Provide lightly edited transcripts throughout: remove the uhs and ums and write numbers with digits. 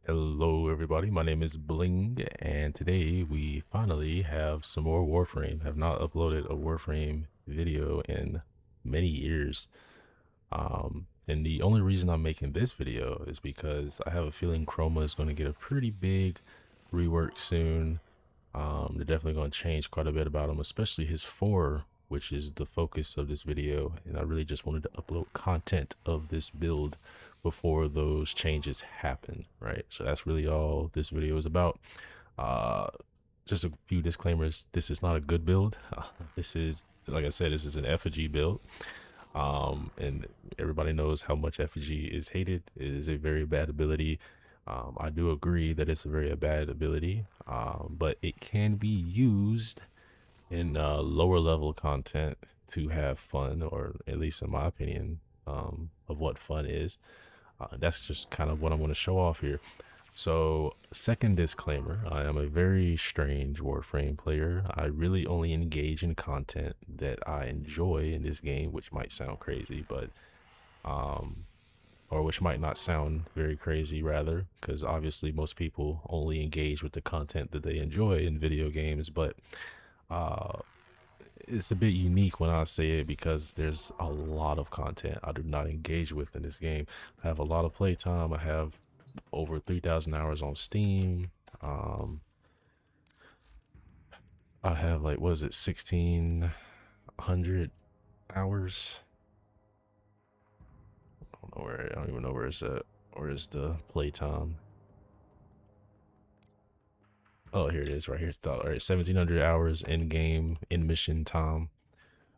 Hello everybody, my name is Bling and today we finally have some more Warframe. Have not uploaded a Warframe video in many years. And the only reason I'm making this video is because I have a feeling Chroma is going to get a pretty big rework soon. They're definitely going to change quite a bit about him, especially his 4, which is the focus of this video. And I really just wanted to upload content of this build before those changes happen, right? So that's really all this video is about. Uh, just a few disclaimers. This is not a good build. This is, like I said, this is an Effigy build. And everybody knows how much Effigy is hated. It is a very bad ability. I do agree that it's a very bad ability, but it can be used in lower level content to have fun, or at least in my opinion, of what fun is. That's just kind of what I'm going to show off here. So, second disclaimer, I am a very strange Warframe player. I really only engage in content that I enjoy in this game, which might sound crazy, but or which might not sound very crazy rather, because obviously most people only engage with the content that they enjoy in video games, but uh it's a bit unique when I say it because there's a lot of content I do not engage with in this game. I have a lot of playtime. I have over 3,000 hours on Steam. Um, I have like, what is it, 1,600 hours? I don't even know where it's at. Where is the playtime? Oh, here it is, right here. It's all right, 1,700 hours in game, in mission time.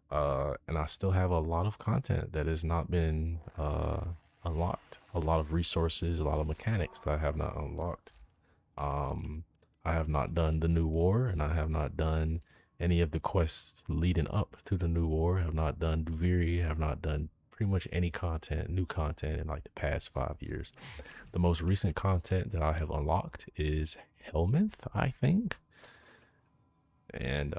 And I still have a lot of content that has not been unlocked. A lot of resources, a lot of mechanics that I have not unlocked. Um, I have not done the new war, and I have not done any of the quests leading up to the new war. I have not done Duviri. I have not done pretty much any content, new content in like the past 5 years. The most recent content that I have unlocked is Helminth, I think. And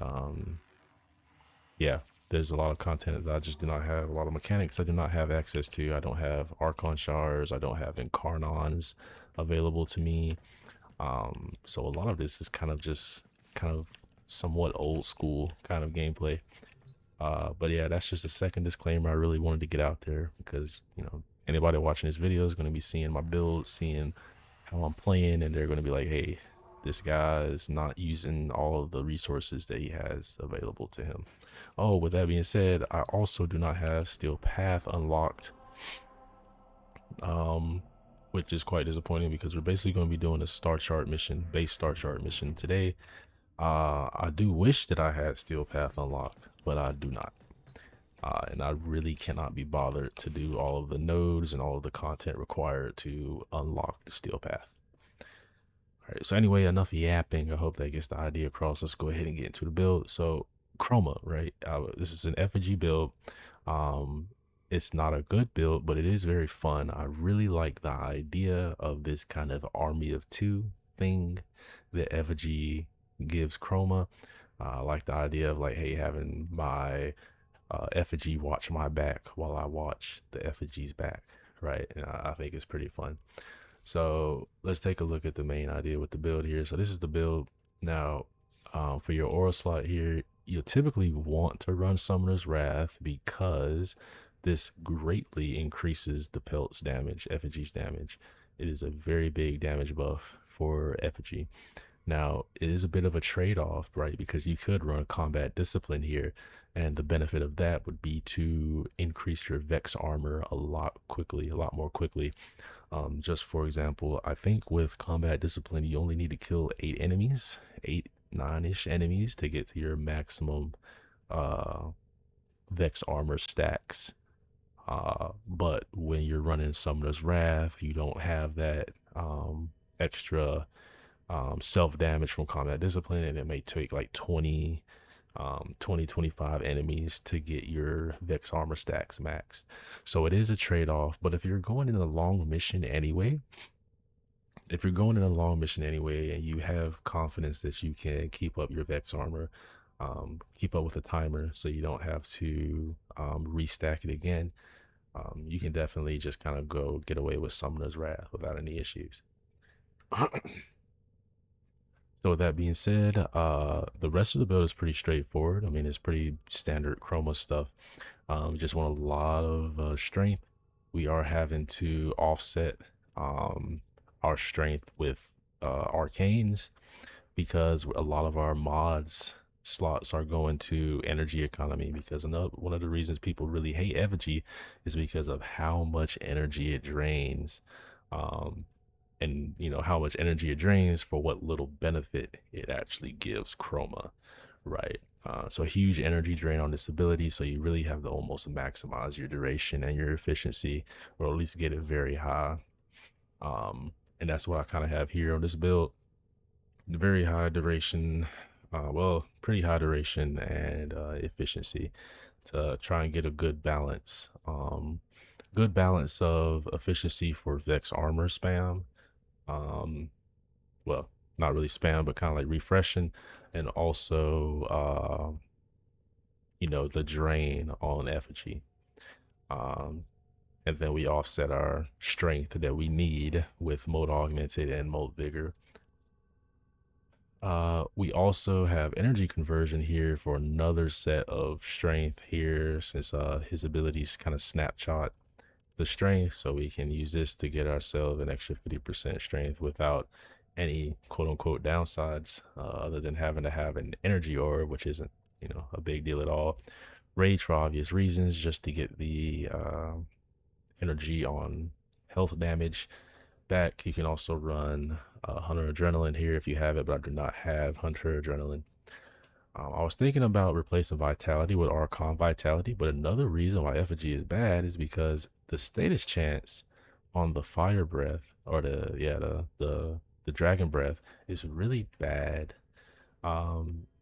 yeah, there's a lot of content that I just do not have, a lot of mechanics I do not have access to. I don't have Archon shards, I don't have Incarnons available to me. So a lot of this is kind of just kind of somewhat old school kind of gameplay. But yeah, that's just a second disclaimer I really wanted to get out there because, anybody watching this video is going to be seeing my build, seeing how I'm playing, and they're going to be like, hey, this guy is not using all of the resources that he has available to him. Oh, with that being said, I also do not have Steel Path unlocked, which is quite disappointing because we're basically going to be doing a star chart mission, base star chart mission today. I do wish that I had Steel Path unlocked, but I do not. And I really cannot be bothered to do all of the nodes and all of the content required to unlock the Steel Path. All right, so anyway, enough yapping. I hope that gets the idea across. Let's go ahead and get into the build. So Chroma, right? This is an Effigy build. It's not a good build, but it is very fun. I really like the idea of this kind of army of two thing that Effigy gives Chroma. I like the idea of like, hey, having my Effigy watch my back while I watch the Effigy's back, right? And I think it's pretty fun. So let's take a look at the main idea with the build here. So this is the build. Now, for your aura slot here, you'll typically want to run Summoner's Wrath because this greatly increases the pelt's damage, Effigy's damage. It is a very big damage buff for Effigy. Now, it is a bit of a trade-off, right? Because you could run combat discipline here, and the benefit of that would be to increase your Vex armor a lot more quickly. Just for example, I think with combat discipline, you only need to kill 8 enemies, 9-ish enemies to get to your maximum Vex armor stacks. But when you're running Summoner's Wrath, you don't have that extra self damage from combat discipline, and it may take like 25 enemies to get your Vex armor stacks maxed. So it is a trade-off, but if you're going in a long mission anyway, and you have confidence that you can keep up your Vex armor, keep up with the timer so you don't have to restack it again, you can definitely just kind of go get away with Summoner's Wrath without any issues. So with that being said, the rest of the build is pretty straightforward. I mean, it's pretty standard chroma stuff. We just want a lot of strength. We are having to offset our strength with arcanes because a lot of our mods slots are going to energy economy, because one of the reasons people really hate Effigy is because of how much energy it drains. Um, and you know how much energy it drains for what little benefit it actually gives chroma, right? So a huge energy drain on this ability, so you really have to almost maximize your duration and your efficiency, or at least get it very high. And that's what I kind of have here on this build. Very high duration, well, pretty high duration and efficiency to try and get a good balance. Good balance of efficiency for Vex armor spam. Um, well, not really spam, but kind of like refreshing, and also, you know, the drain on Effigy. Um, and then we offset our strength that we need with mode augmented and mode vigor. We also have energy conversion here for another set of strength here, since his abilities kind of snapshot the strength, so we can use this to get ourselves an extra 50% strength without any quote unquote downsides, other than having to have an energy orb, which isn't, you know, a big deal at all. Rage for obvious reasons, just to get the energy on health damage back. You can also run Hunter Adrenaline here if you have it, but I do not have Hunter Adrenaline. I was thinking about replacing Vitality with Archon Vitality, but another reason why Effigy is bad is because the status chance on the Fire Breath, or the Dragon Breath, is really bad.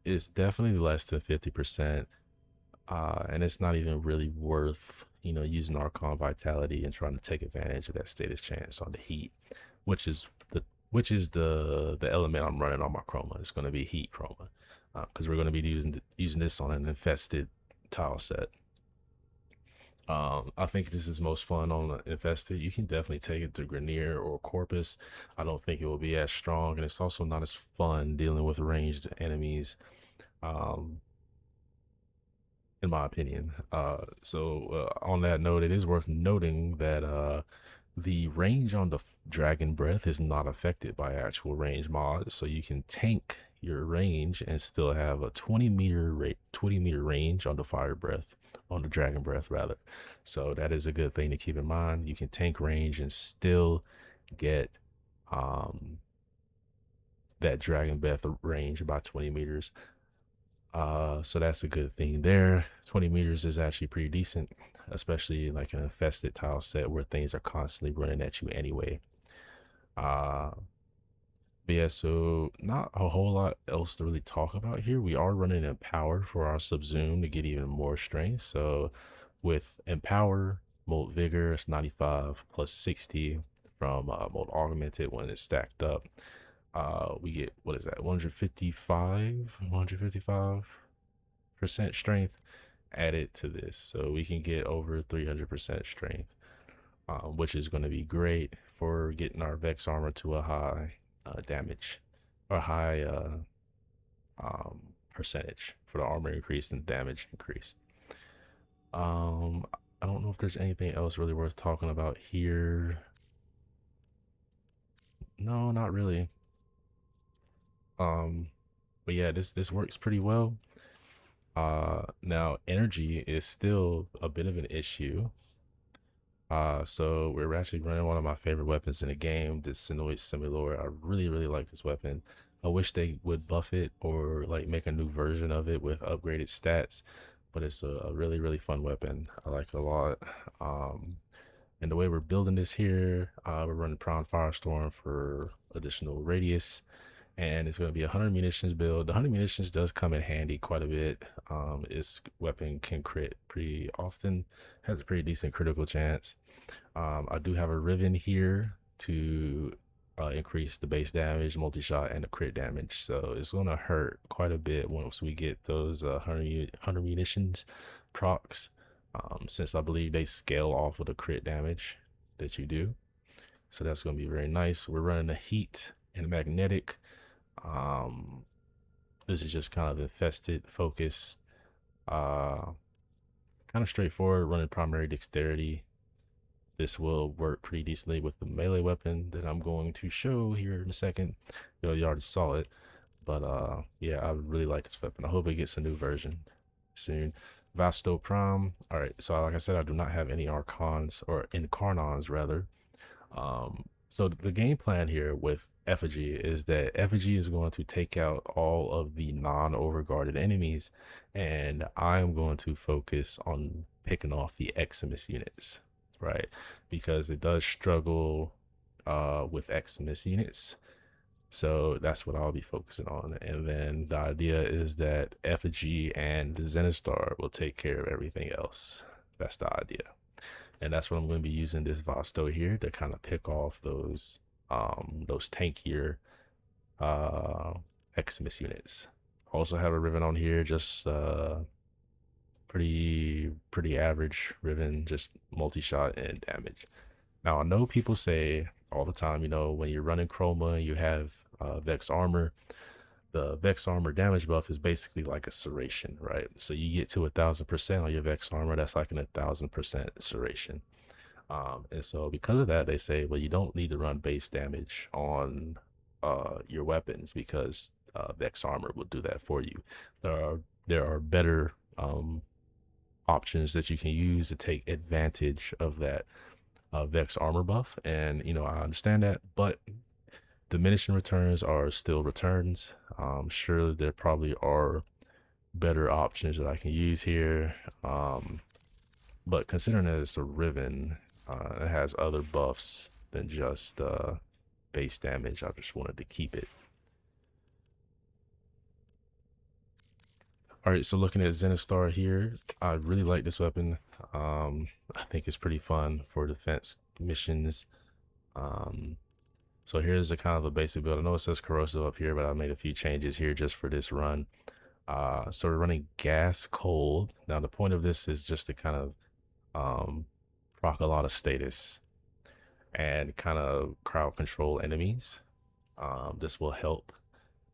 It's definitely less than 50%, and it's not even really worth, you know, using Archon Vitality and trying to take advantage of that status chance on the heat, which is the element I'm running on my chroma. It's going to be heat chroma, because we're going to be using this on an infested tile set. I think this is most fun on infested. You can definitely take it to Grenier or Corpus. I don't think it will be as strong, and it's also not as fun dealing with ranged enemies, um, in my opinion. On that note, it is worth noting that the range on the Dragon Breath is not affected by actual range mods, so you can tank your range and still have a 20-meter range on the Fire Breath, on the Dragon Breath rather. So that is a good thing to keep in mind. You can tank range and still get that Dragon Breath range about 20 meters. So that's a good thing there. 20 meters is actually pretty decent, especially like an infested tile set where things are constantly running at you anyway. But yeah, so not a whole lot else to really talk about here. We are running Empower for our Subzoom to get even more strength. So with Empower, Mode Vigor, it's 95 plus 60 from Mode Augmented when it's stacked up. We get, what is that, 155% strength added to this. So we can get over 300% strength, which is going to be great for getting our Vex armor to a high damage, or high percentage for the armor increase and damage increase. I don't know if there's anything else really worth talking about here. No, not really. But yeah, this works pretty well. Now energy is still a bit of an issue. So we're actually running one of my favorite weapons in the game, this Sinoid Similor. I really like this weapon. I wish they would buff it or like make a new version of it with upgraded stats, but it's a really fun weapon. I like it a lot. And the way we're building this here, we're running Prime Firestorm for additional radius, and it's going to be a 100 munitions build. The 100 munitions does come in handy quite a bit. Its weapon can crit pretty often, has a pretty decent critical chance. I do have a Riven here to increase the base damage, multi-shot, and the crit damage. So it's going to hurt quite a bit once we get those 100 munitions procs, since I believe they scale off of the crit damage that you do. So that's going to be very nice. We're running a heat and magnetic. Um, this is just kind of infested, focused, kind of straightforward, running primary dexterity. This will work pretty decently with the melee weapon that I'm going to show here in a second. You already saw it, but yeah, I really like this weapon. I hope it gets a new version soon. Vasto Prime. All right, so like I said, I do not have any Archons or Incarnons rather. So the game plan here with Effigy is that Effigy is going to take out all of the non-overguarded enemies, and I'm going to focus on picking off the Eximus units, right? Because it does struggle with Eximus units. So that's what I'll be focusing on. And then the idea is that Effigy and Zenistar will take care of everything else. That's the idea. And that's what I'm going to be using this Vasto here to kind of pick off those tankier Eximus units. Also have a Riven on here, just pretty average Riven, just multi-shot and damage. Now I know people say all the time, you know, when you're running Chroma and you have Vex armor, the Vex armor damage buff is basically like a serration, right? So you get to 1,000% on your Vex armor, that's like an 1,000% serration. And so because of that, they say, well, you don't need to run base damage on your weapons because Vex armor will do that for you. There are better options that you can use to take advantage of that Vex armor buff, and you know I understand that, but diminishing returns are still returns. Sure, there probably are better options that I can use here, but considering that it's a Riven, it has other buffs than just base damage. I just wanted to keep it. All right, so looking at Zenistar here, I really like this weapon. I think it's pretty fun for defense missions. So here's a kind of a basic build. I know it says corrosive up here, but I made a few changes here just for this run. So we're running gas cold. Now the point of this is just to kind of proc a lot of status and kind of crowd control enemies. This will help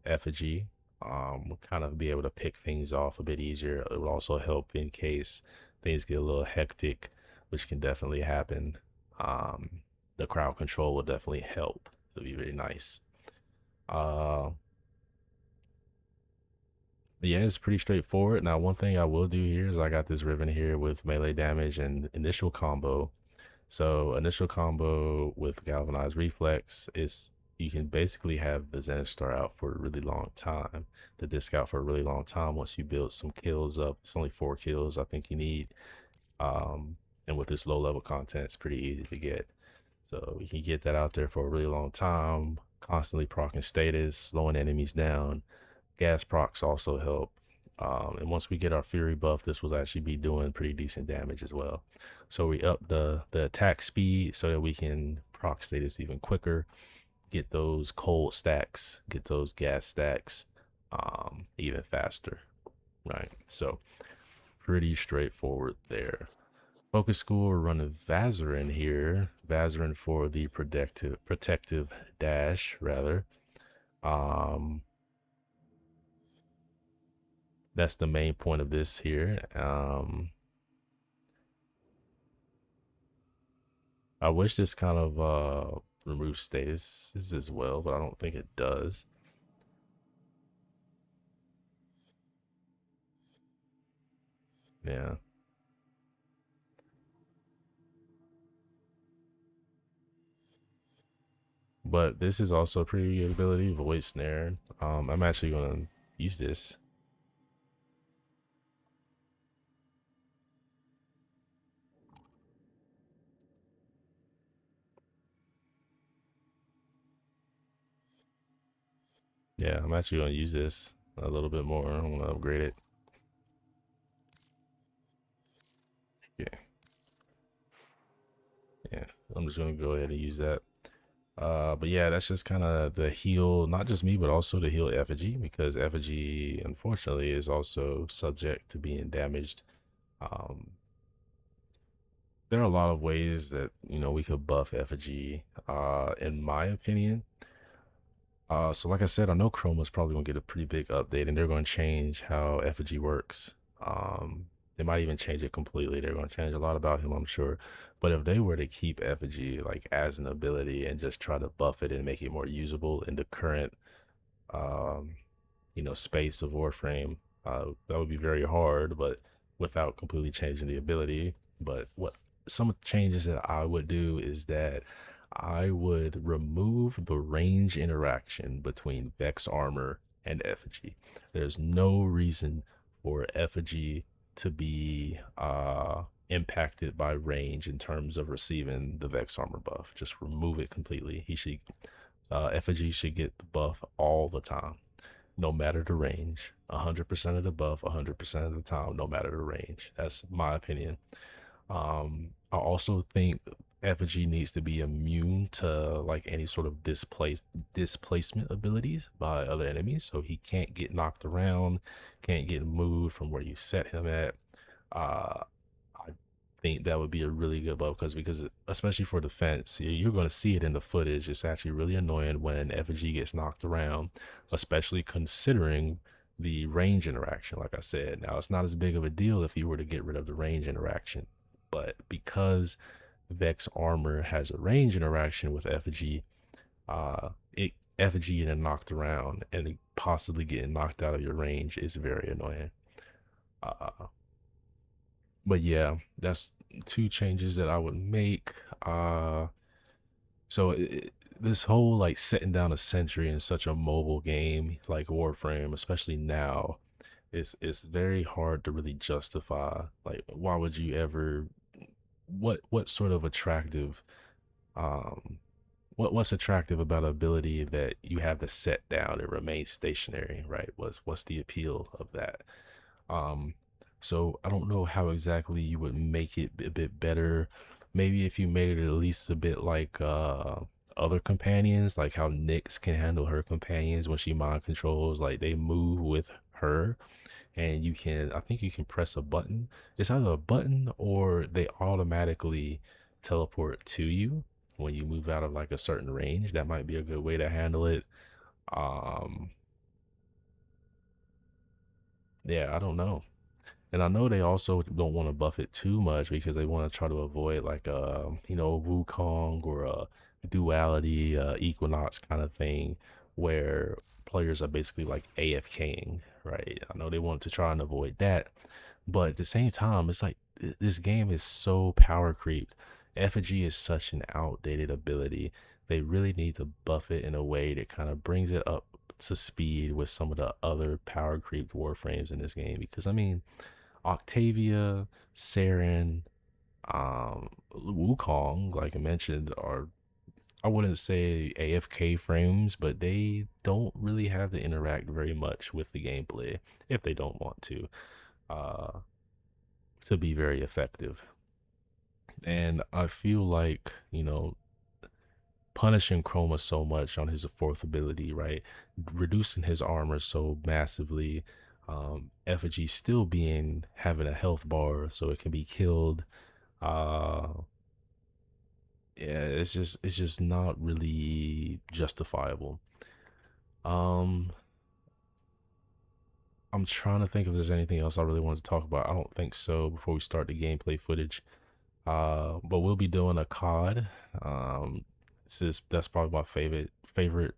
Effigy kind of be able to pick things off a bit easier. It will also help in case things get a little hectic, which can definitely happen. The crowd control will definitely help. It'll be really nice. Yeah, it's pretty straightforward. Now, one thing I will do here is I got this Riven here with melee damage and initial combo. So initial combo with galvanized reflex is you can basically have the Zenistar out for a really long time, the disc out for a really long time once you build some kills up. It's only 4 kills I think you need. And with this low level content, it's pretty easy to get. So we can get that out there for a really long time, constantly procking status, slowing enemies down. Gas procs also help. And once we get our Fury buff, this will actually be doing pretty decent damage as well. So we up the attack speed so that we can proc status even quicker, get those cold stacks, get those gas stacks even faster, right? So pretty straightforward there. Focus school, we're running Vazarin here. Vazarin for the protective dash rather. That's the main point of this here. I wish this kind of removes status as well, but I don't think it does. Yeah. But this is also a pretty good ability, Void Snare. I'm actually gonna use this. Yeah, I'm actually gonna use this a little bit more. I'm gonna upgrade it. Yeah. Yeah, I'm just gonna go ahead and use that. But yeah, that's just kind of the heal, not just me, but also the heal Effigy, because Effigy, unfortunately, is also subject to being damaged. There are a lot of ways that, you know, we could buff Effigy. In my opinion, So like I said, I know Chroma's probably gonna get a pretty big update, and they're gonna change how Effigy works. They might even change it completely. They're gonna change a lot about him, I'm sure. But if they were to keep Effigy like as an ability and just try to buff it and make it more usable in the current um, space of Warframe. That would be very hard, but without completely changing the ability. But what some of the changes that I would do is that I would remove the range interaction between Vex armor and Effigy. There's no reason for Effigy to be impacted by range in terms of receiving the Vex armor buff. Just remove it completely. He should Effigy should get the buff all the time, no matter the range. 100% of the buff, 100% of the time, no matter the range. That's my opinion. I also think Effigy needs to be immune to like any sort of displacement abilities by other enemies, so he can't get knocked around, can't get moved from where you set him at. Uh, I think that would be a really good buff because especially for defense, you're going to see it in the footage. It's actually really annoying when Effigy gets knocked around, especially considering the range interaction. Like I said, now it's not as big of a deal if you were to get rid of the range interaction, but because Vex armor has a range interaction with Effigy, it Effigy getting knocked around and possibly getting knocked out of your range is very annoying. Uh, but yeah, that's two changes that I would make. So this whole like setting down a sentry in such a mobile game like Warframe, especially now, it's very hard to really justify. Like, why would you ever? What sort of attractive um what's attractive about an ability that you have to set down and remain stationary, right? What's the appeal of that? Um, so I don't know how exactly you would make it a bit better. Maybe if you made it at least a bit like other companions, like how Nyx can handle her companions when she mind controls, like they move with her and you can, I think you can press a button. It's either a button or they automatically teleport to you when you move out of like a certain range. That might be a good way to handle it. Um, yeah, I don't know. And I know they also don't want to buff it too much because they want to try to avoid like Wukong or a duality Equinox kind of thing where players are basically like AFKing, right? I know they want to try and avoid that, but at the same time, it's like this game is so power creeped. Effigy is such an outdated ability. They really need to buff it in a way that kind of brings it up to speed with some of the other power creeped warframes in this game. Because I mean, Octavia, Saren, Wukong, like I mentioned, are, I wouldn't say AFK frames, but they don't really have to interact very much with the gameplay if they don't want uh, to be very effective. And I feel like, punishing Chroma so much on his fourth ability, right? Reducing his armor so massively, Effigy still being having a health bar so it can be killed. Uh yeah, it's just not really justifiable. Um I'm trying to think if there's anything else I really wanted to talk about. I don't think so before we start the gameplay footage. But we'll be doing Akkad. That's probably my favorite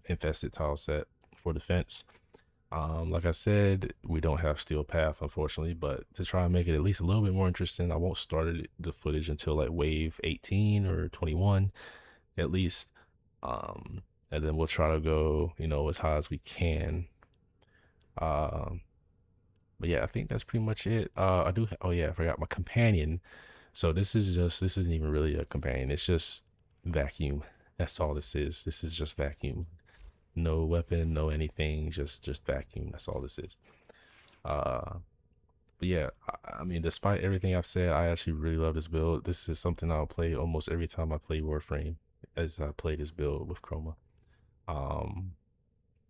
infested tile set for defense. Like I said, we don't have Steel Path unfortunately, but to try and make it at least a little bit more interesting, I won't start the footage until like wave 18 or 21 at least. And then we'll try to go, as high as we can. Um, but yeah, I think that's pretty much it. Oh yeah, I forgot my companion. So this isn't even really a companion. It's just vacuum. That's all this is. This is just vacuum. No weapon, no anything, just vacuum. That's all this is. Uh but yeah, I mean, despite everything I've said, I actually really love this build. This is something I'll play almost every time I play Warframe as I play this build with Chroma. Um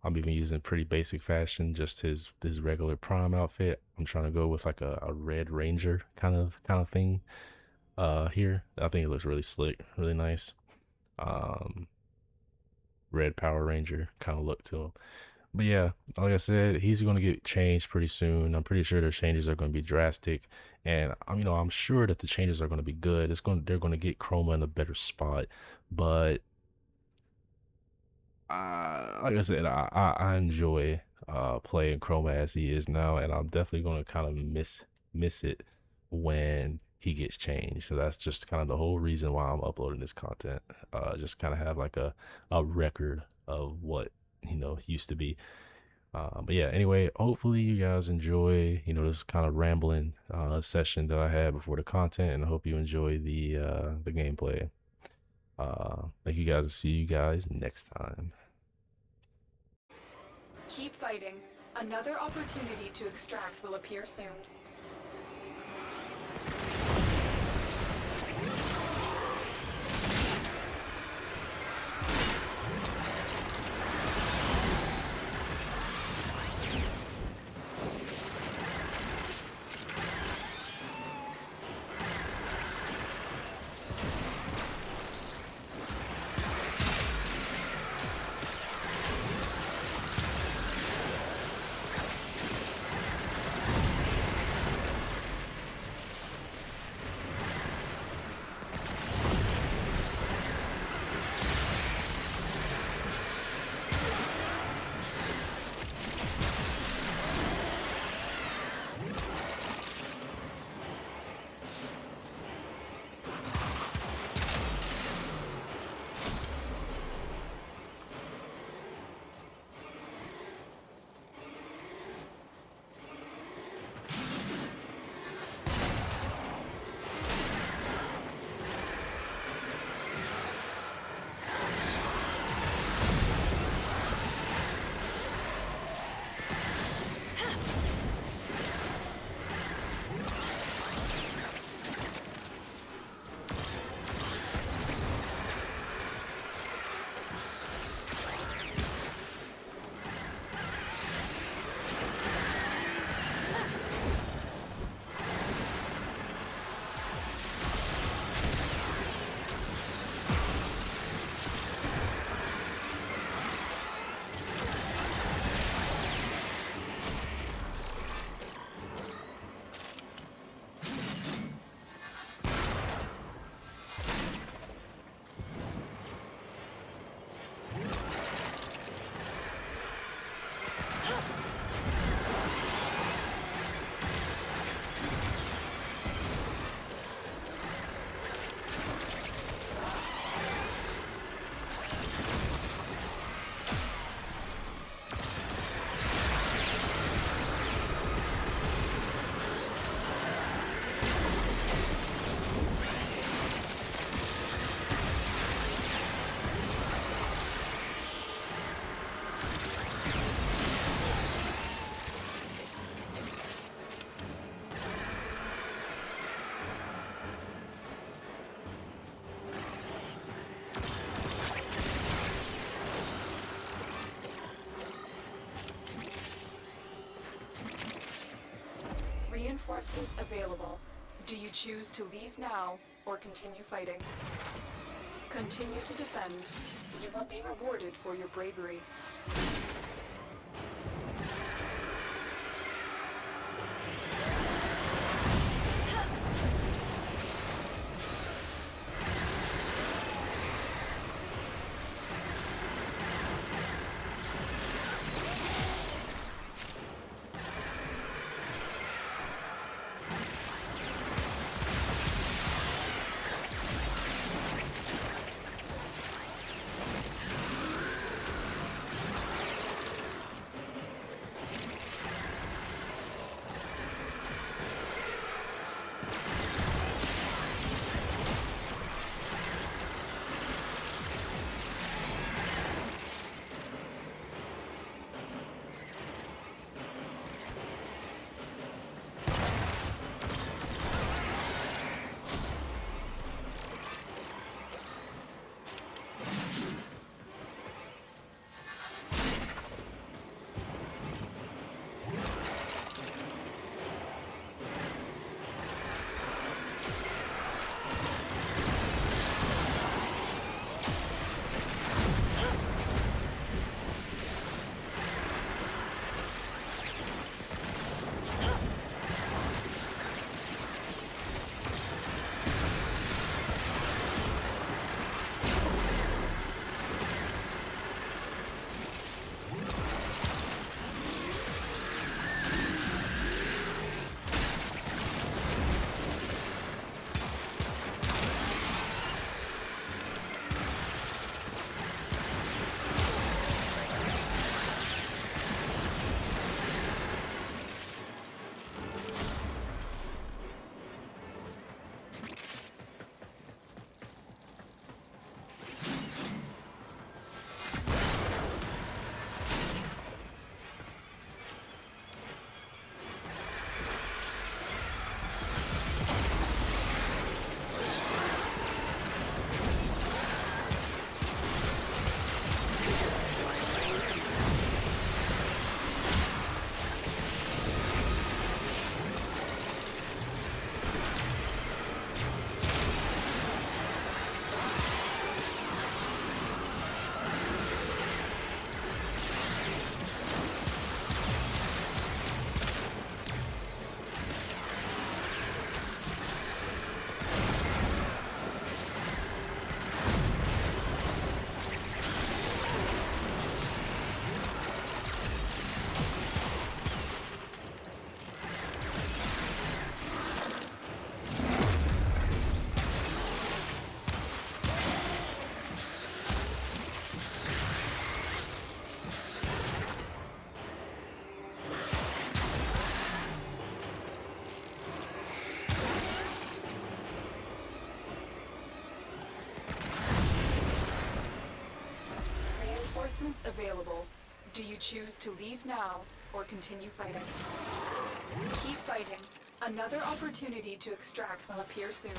I'm even using pretty basic fashion, just his regular prime outfit. I'm trying to go with like a red ranger kind of thing here. I think it looks really slick, really nice. Um red Power Ranger kind of look to him. But yeah, like I said, he's going to get changed pretty soon. I'm pretty sure their changes are going to be drastic, and I'm sure that the changes are going to be good. They're going to get Chroma in a better spot, but like I said, I enjoy playing Chroma as he is now, and I'm definitely going to kind of miss it when he gets changed. So that's just kind of the whole reason why I'm uploading this content. Just kind of have like a record of what used to be. But yeah, anyway, hopefully you guys enjoy this kind of rambling session that I had before the content, and I hope you enjoy the gameplay. Thank you guys, and see you guys next time. Keep fighting. Another opportunity to extract will appear soon. Reinforcements available. Do you choose to leave now or continue fighting? Continue to defend. You will be rewarded for your bravery. Reinforcements available. Do you choose to leave now or continue fighting? Keep fighting. Another opportunity to extract will appear soon.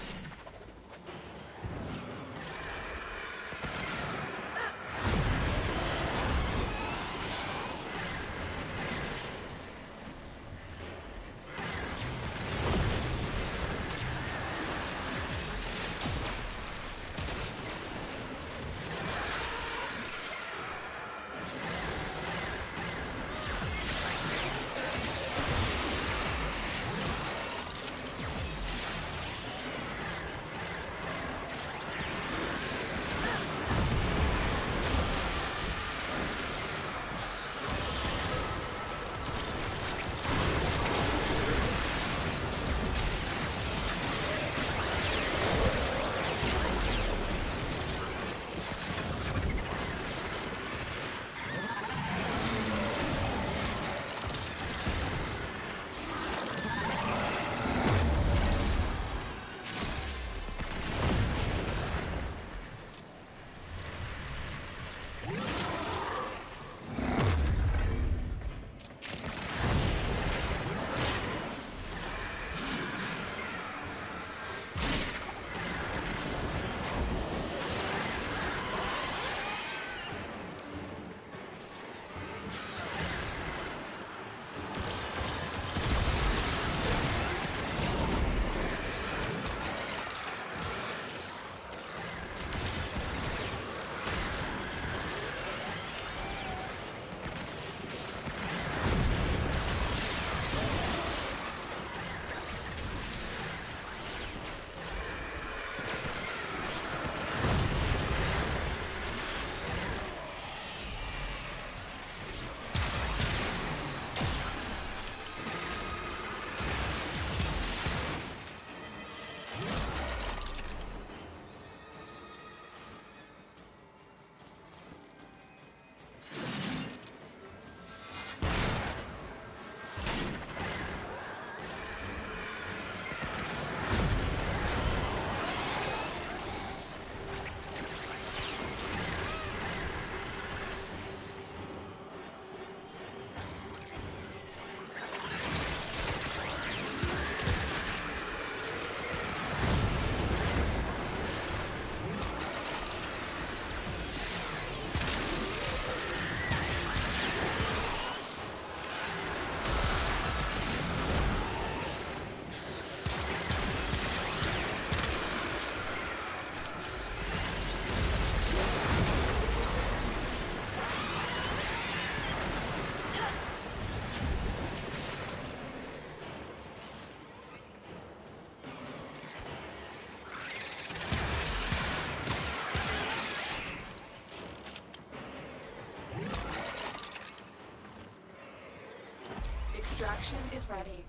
Extraction is ready.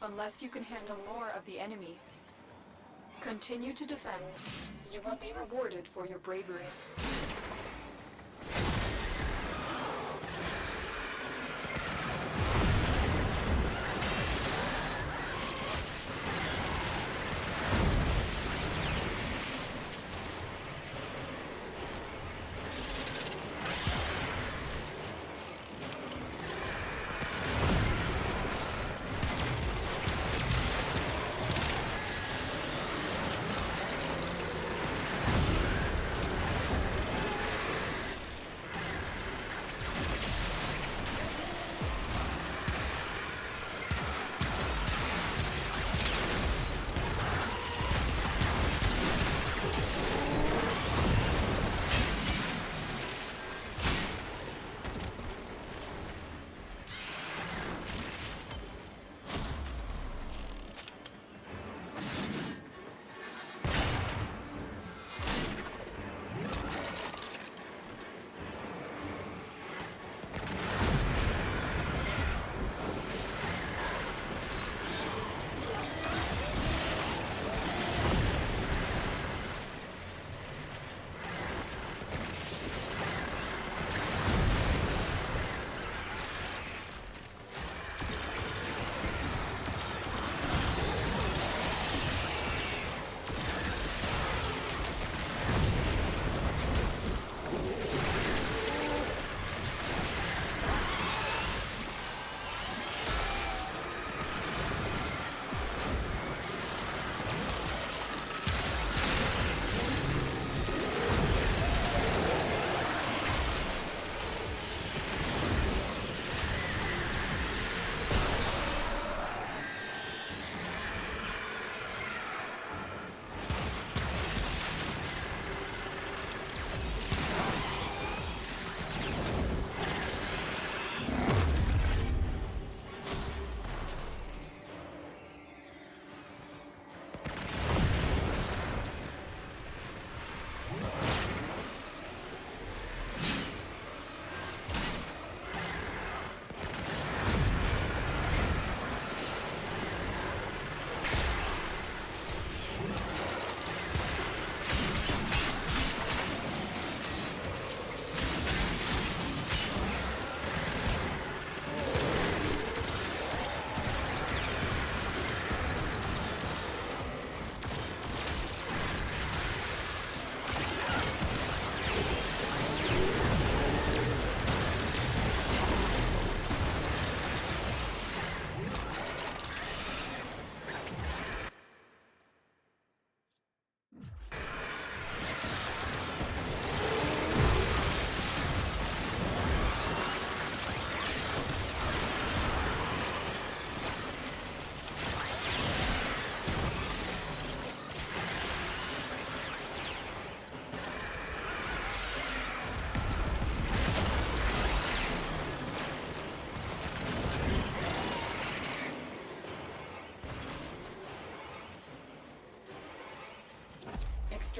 Unless you can handle more of the enemy. Continue to defend. You will be rewarded for your bravery.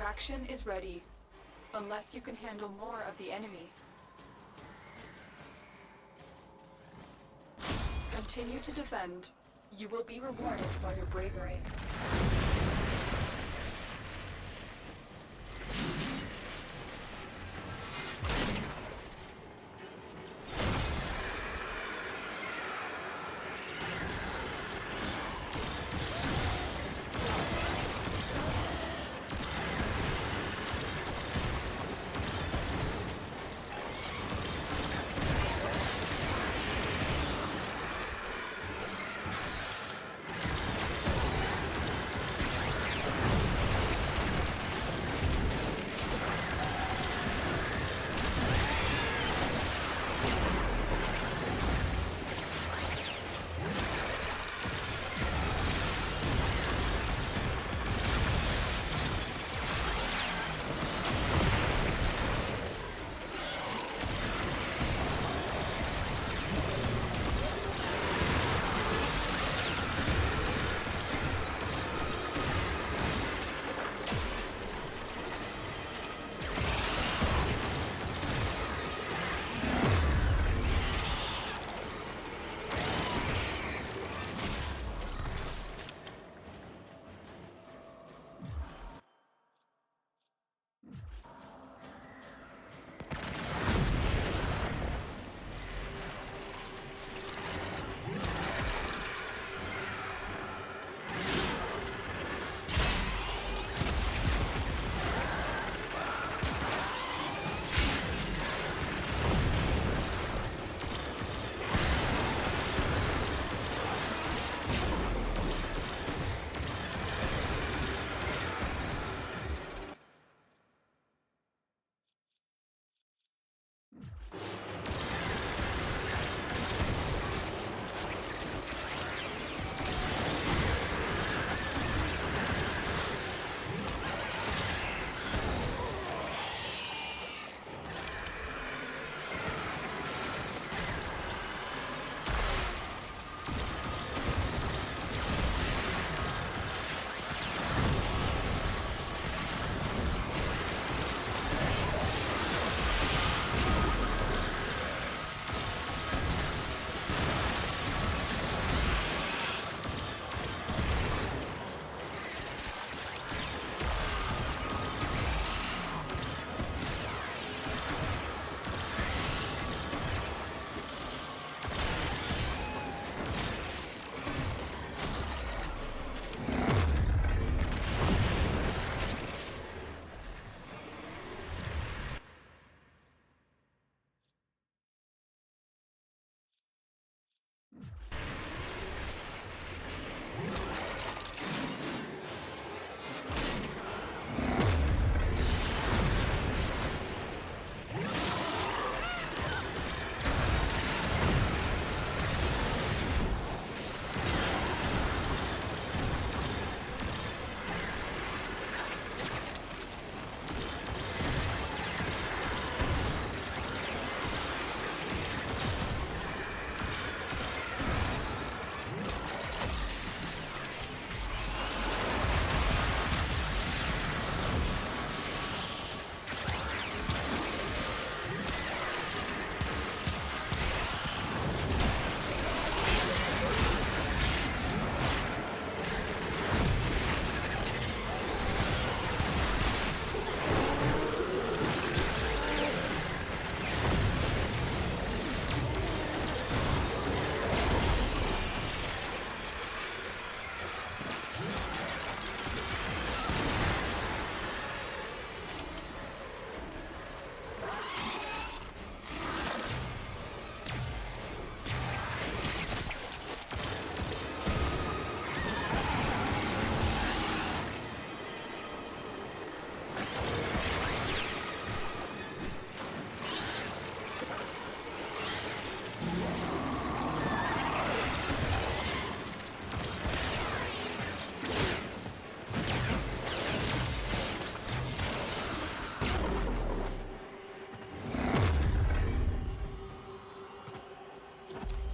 Extraction is ready, unless you can handle more of the enemy. Continue to defend. You will be rewarded for your bravery.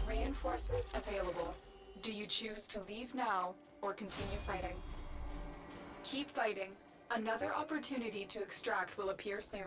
Reinforcements available. Do you choose to leave now or continue fighting? Keep fighting. Another opportunity to extract will appear soon.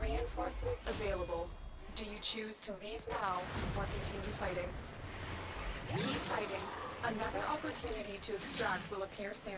Reinforcements available. Do you choose to leave now or continue fighting? Keep fighting. Another opportunity to extract will appear soon.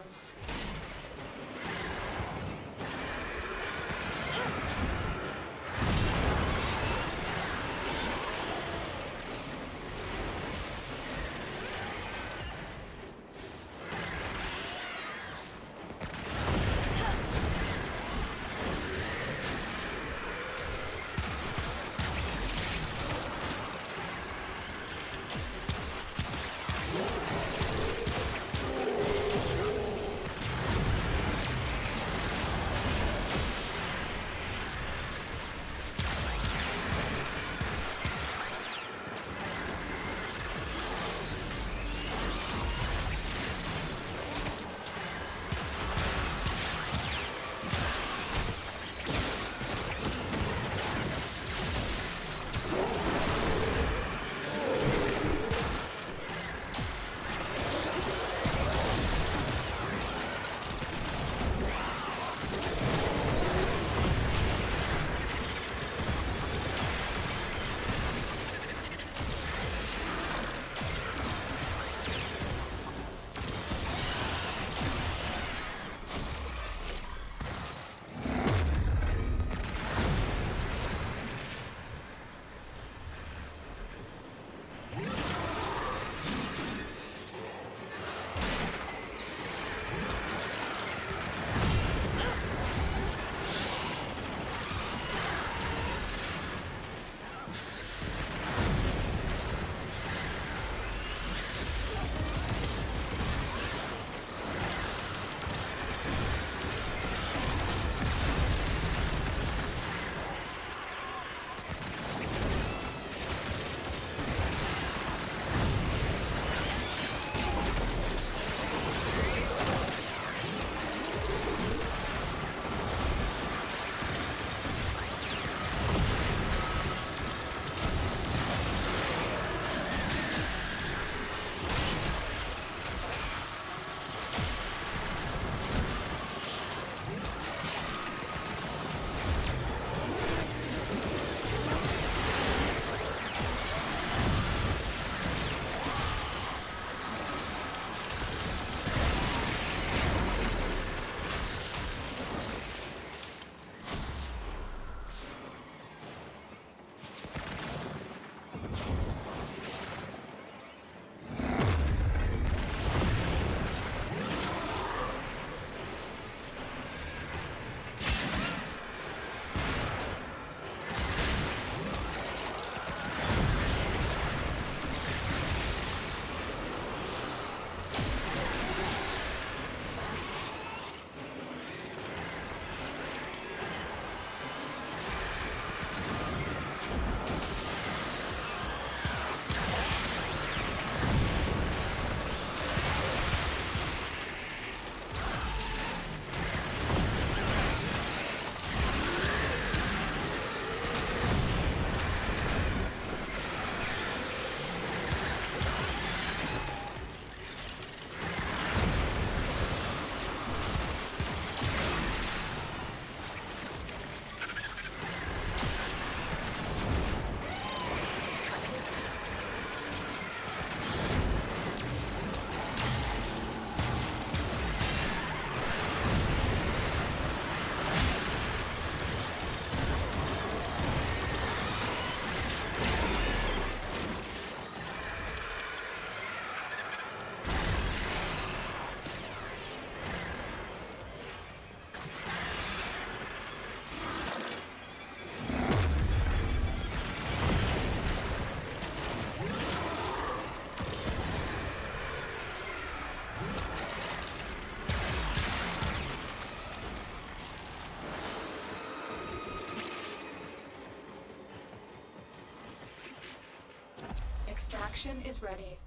Extraction is ready.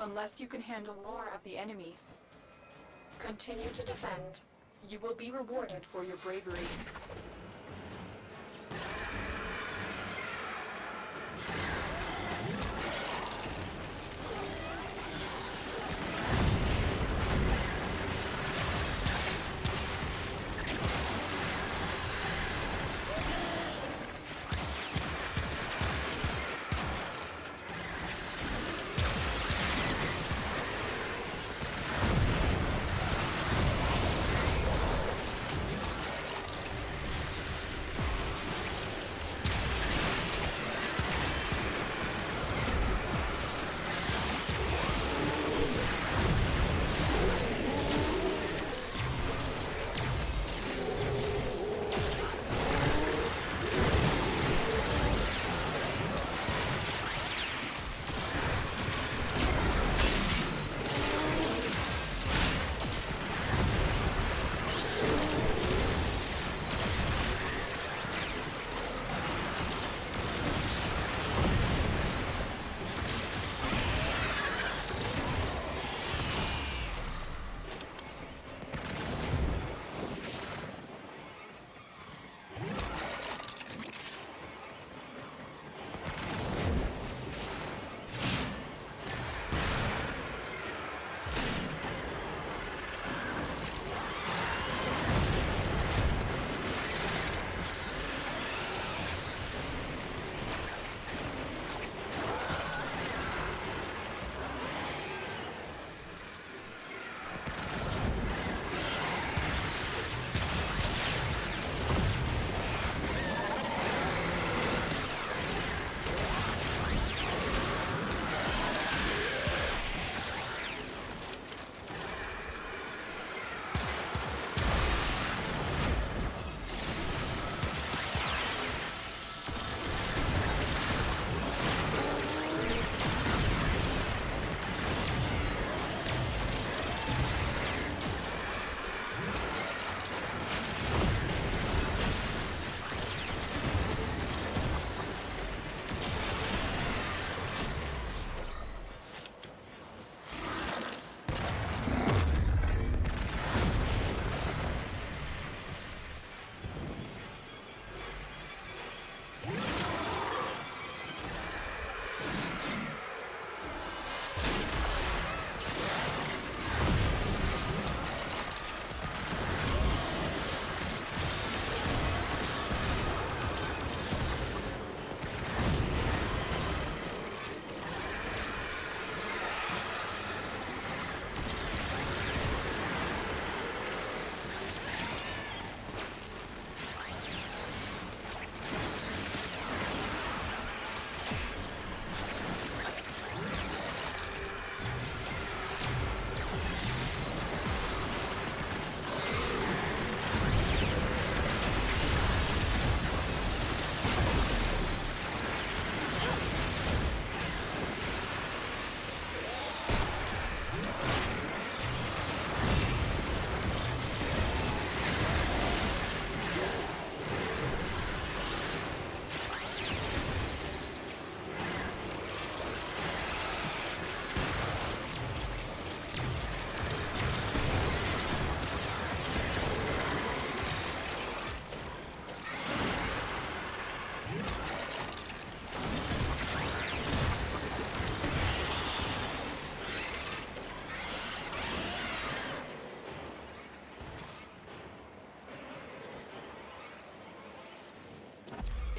Unless you can handle more of the enemy. Continue to defend. You will be rewarded for your bravery.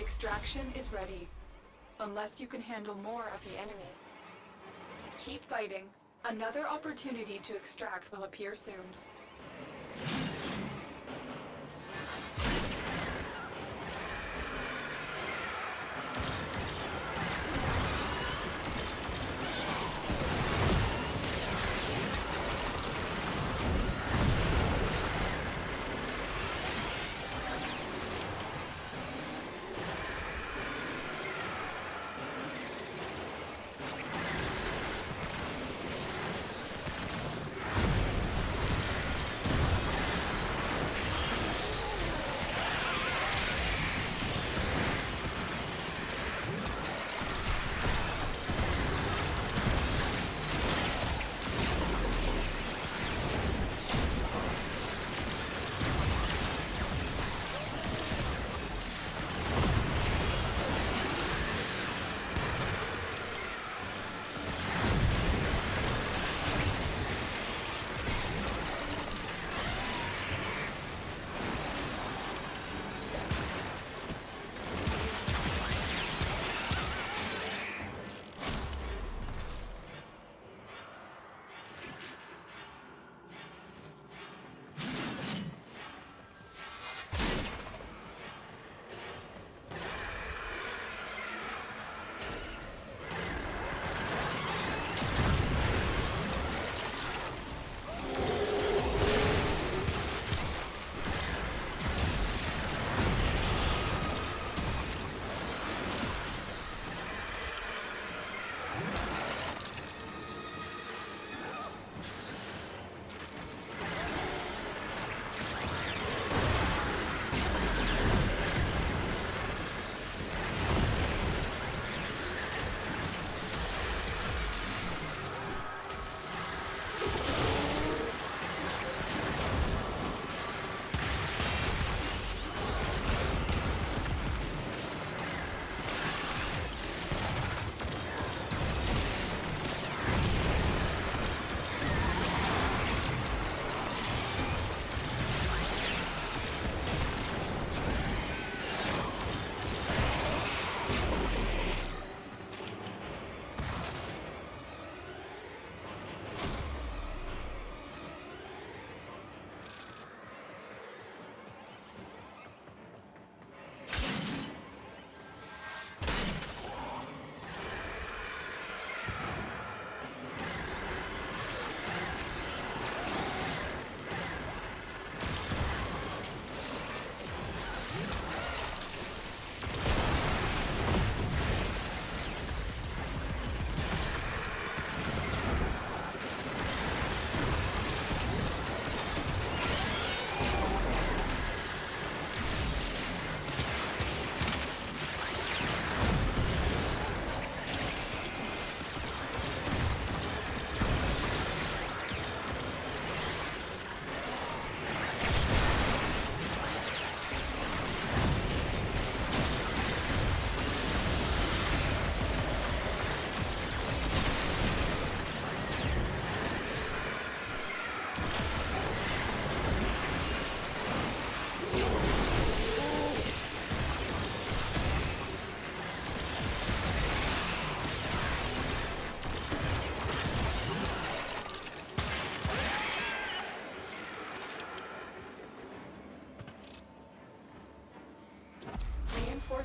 Extraction is ready. Unless you can handle more of the enemy. Keep fighting. Another opportunity to extract will appear soon.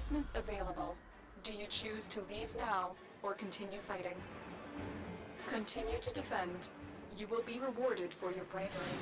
Reinforcements available. Do you choose to leave now or continue fighting? Continue to defend. You will be rewarded for your bravery.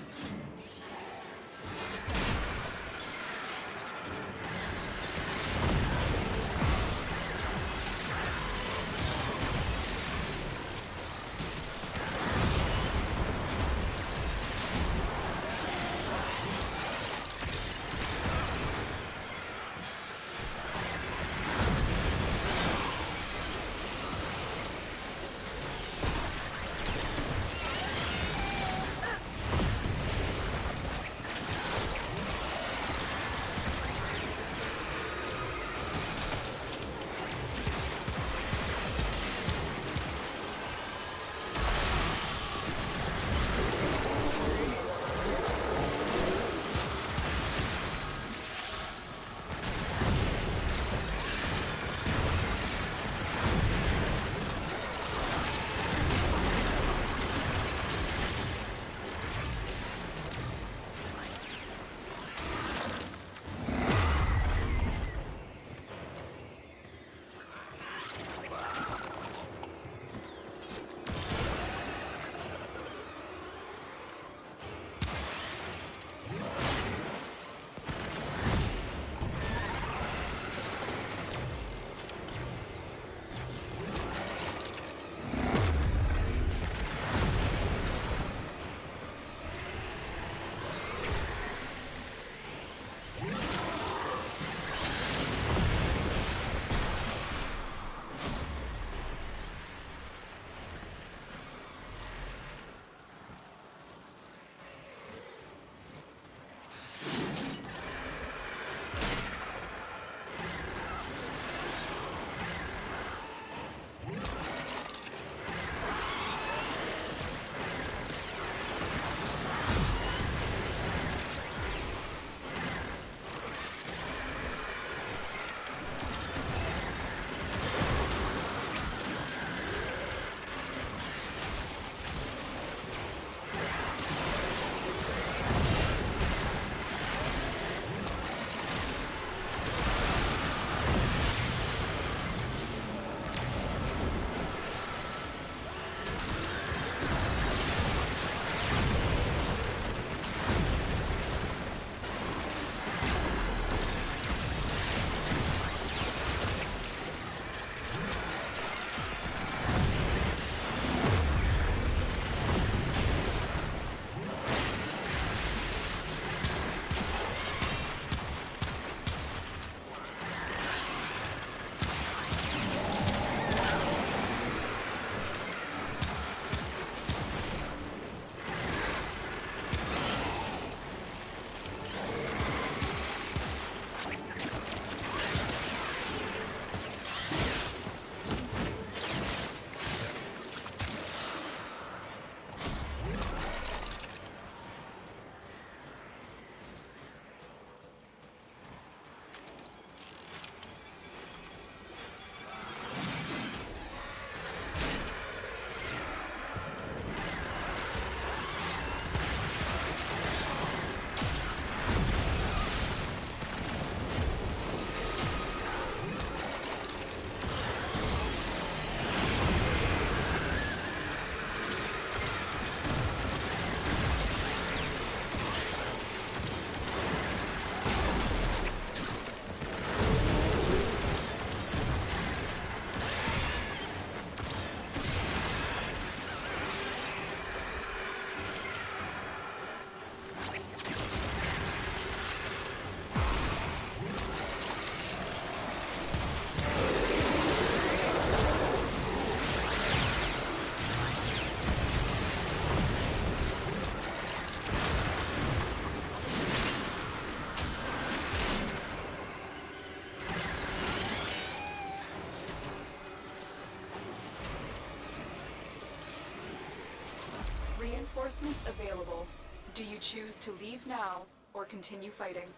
Reinforcements available. Do you choose to leave now or continue fighting?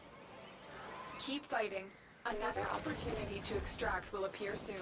Keep fighting. Another opportunity to extract will appear soon.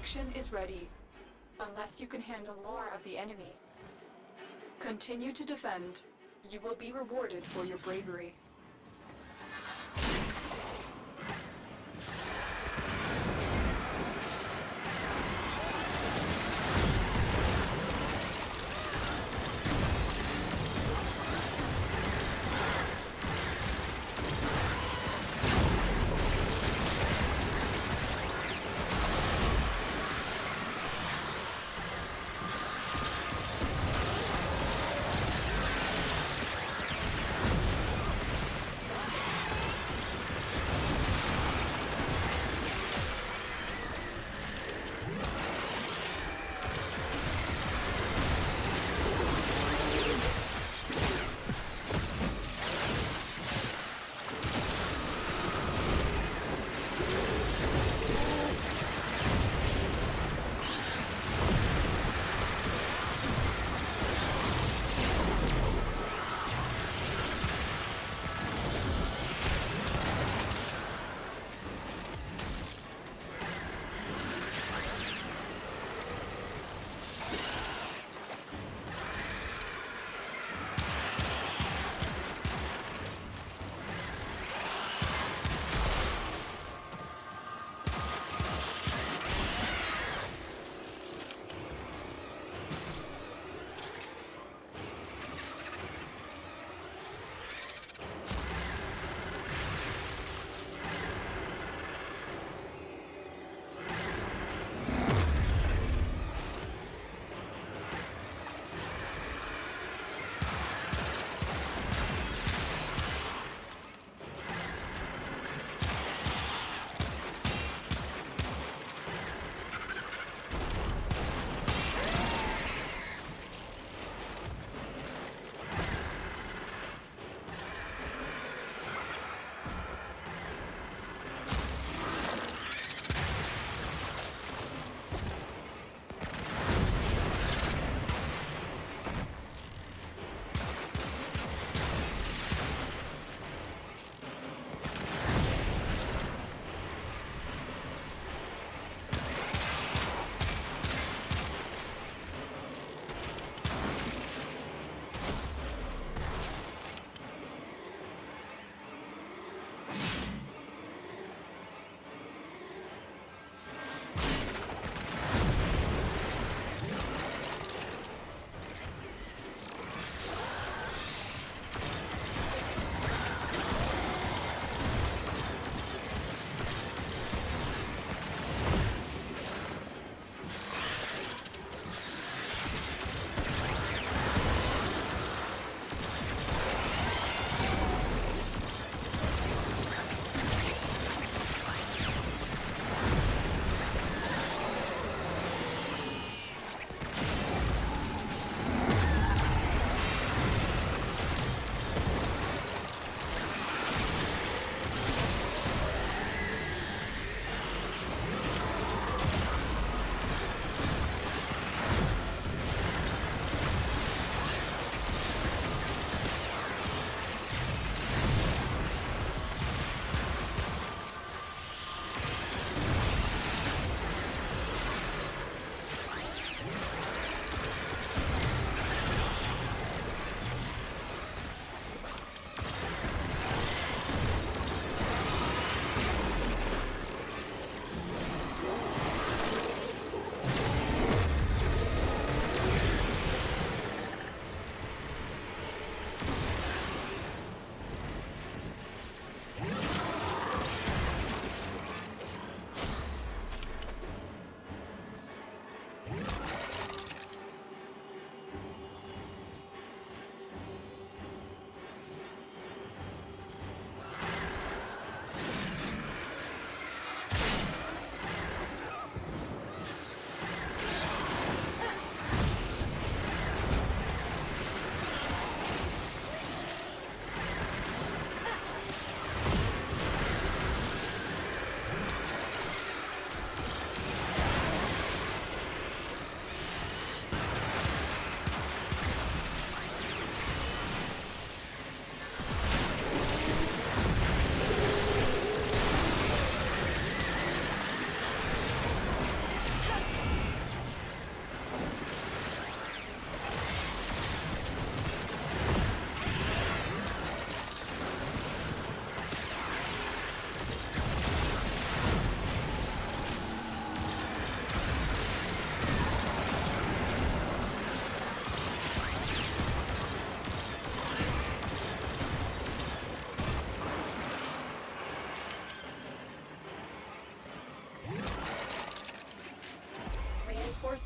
Extraction is ready, unless you can handle more of the enemy. Continue to defend. You will be rewarded for your bravery.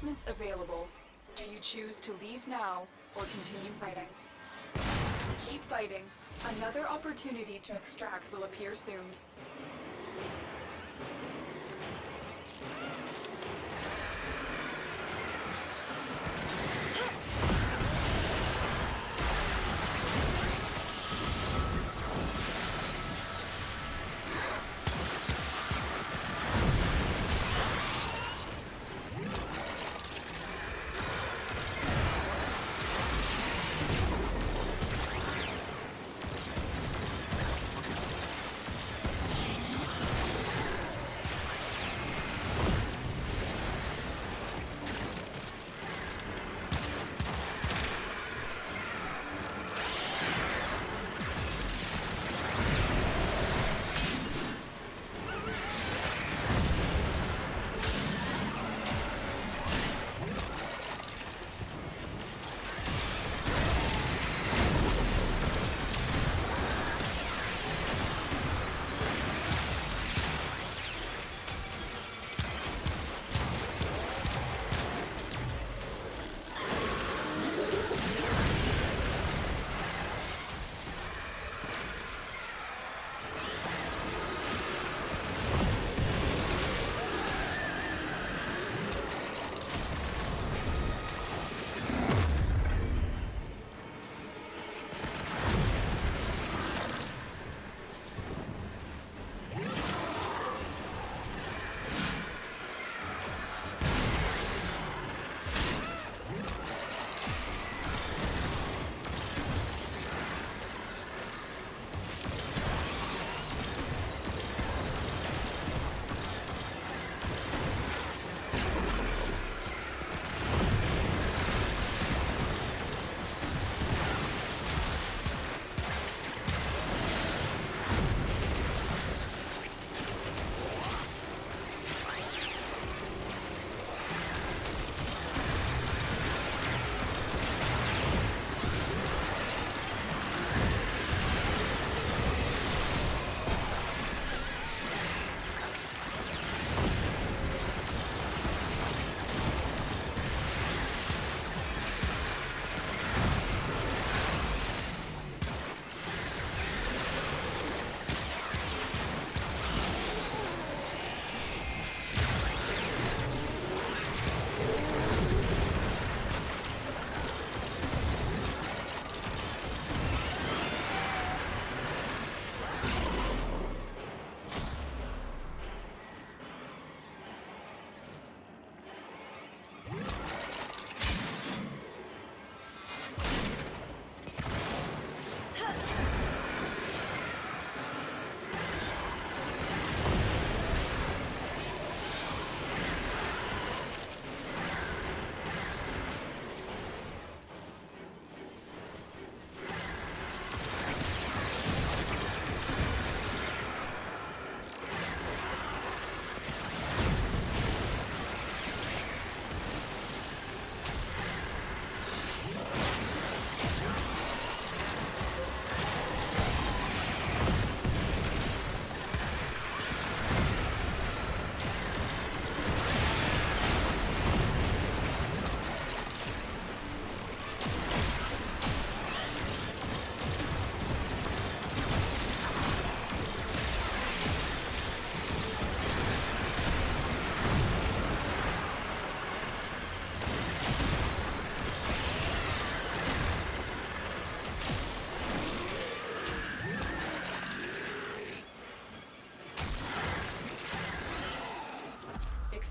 reinforcements available. Do you choose to leave now or continue fighting? Keep fighting. Another opportunity to extract will appear soon.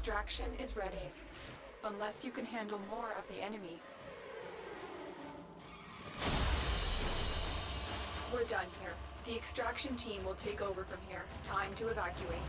Extraction is ready, unless you can handle more of the enemy. We're done here. The extraction team will take over from here. Time to evacuate.